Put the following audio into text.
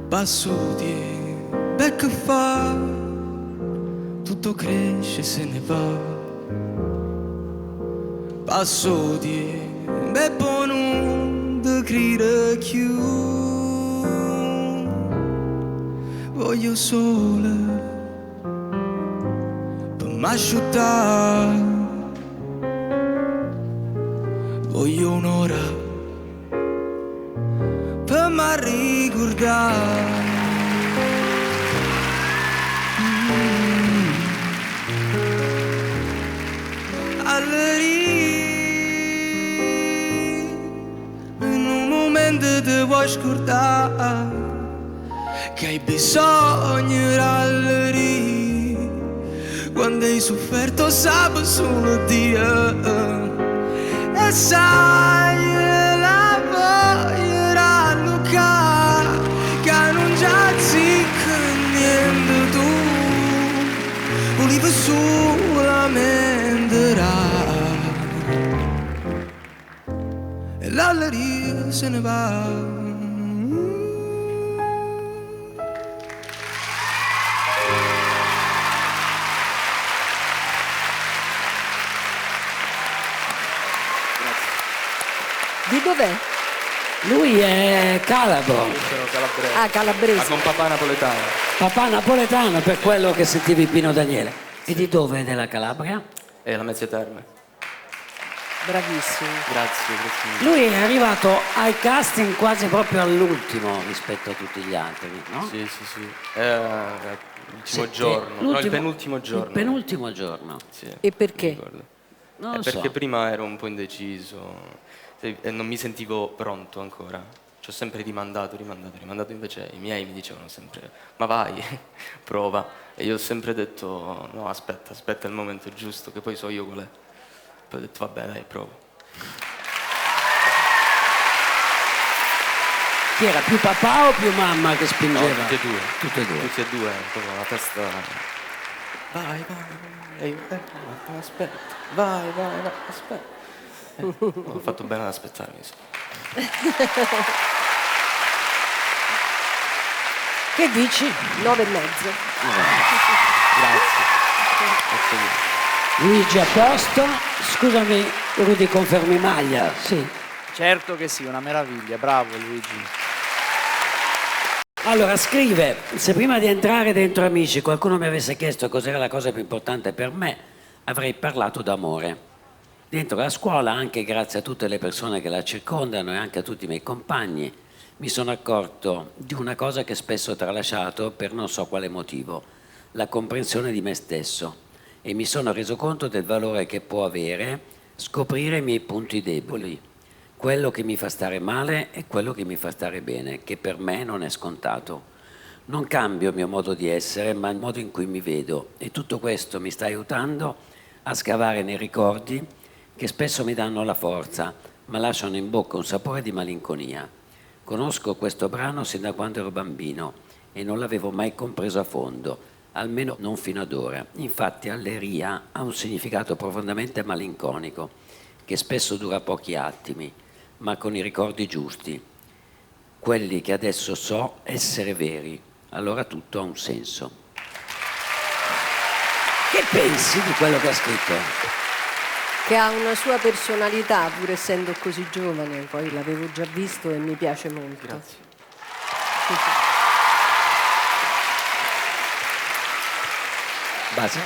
Passo di becco fa, tutto cresce e se ne va. Passo di beppo non de crire più. Voglio sole per m'asciuttare. Voglio un'ora per m'arricordare. In un momento ti vuoi scordare che hai bisogno rallerie quando hai sofferto sabato solo Dio e sai la voglia rallucare che non già zicca niente tu volevi solamente e l'alleria se ne va. Di dov'è? Lui è calabro. Io sono calabrese. Ah, calabrese. Ma con papà napoletano. Papà napoletano, per quello che sentivi Pino Daniele. E di dove? Della Calabria? E la Mezzia Terme. Bravissimo. Grazie, grazie mille. Lui è arrivato ai casting quasi proprio all'ultimo rispetto a tutti gli altri, no? Sì, sì, sì. L'ultimo Sì, giorno. No, il penultimo Il giorno. penultimo giorno. Sì, E perché? mi ricordo. Non lo Perché so. prima ero un po' indeciso e non mi sentivo pronto ancora. Ci ho sempre rimandato, invece i miei mi dicevano sempre ma vai, prova. E io ho sempre detto no, aspetta il momento giusto, che poi so io qual è. Poi ho detto vabbè dai, provo. Chi era, più papà o più mamma che spingeva? No, tutti e due. Tutti e due. Tutti e due, proprio la testa. Vai, aspetta, vai, aspetta. Ho fatto bene ad aspettarmi. Che dici? 9,5. Grazie. Grazie mille. Luigi a posto? Scusami, Rudy, confermi maglia? Sì. Certo che sì, una meraviglia, bravo Luigi. Allora, scrive, se prima di entrare dentro Amici qualcuno mi avesse chiesto cos'era la cosa più importante per me, avrei parlato d'amore. Dentro la scuola, anche grazie a tutte le persone che la circondano e anche a tutti i miei compagni, mi sono accorto di una cosa che spesso ho tralasciato per non so quale motivo, la comprensione di me stesso. E mi sono reso conto del valore che può avere scoprire i miei punti deboli, quello che mi fa stare male e quello che mi fa stare bene, che per me non è scontato. Non cambio il mio modo di essere, ma il modo in cui mi vedo, e tutto questo mi sta aiutando a scavare nei ricordi che spesso mi danno la forza, ma lasciano in bocca un sapore di malinconia. Conosco questo brano sin da quando ero bambino e non l'avevo mai compreso a fondo, almeno non fino ad ora. Infatti Alleria ha un significato profondamente malinconico, che spesso dura pochi attimi, ma con i ricordi giusti, quelli che adesso so essere veri, allora tutto ha un senso. Che pensi di quello che ha scritto? Che ha una sua personalità, pur essendo così giovane, poi l'avevo già visto e mi piace molto. Grazie. Base?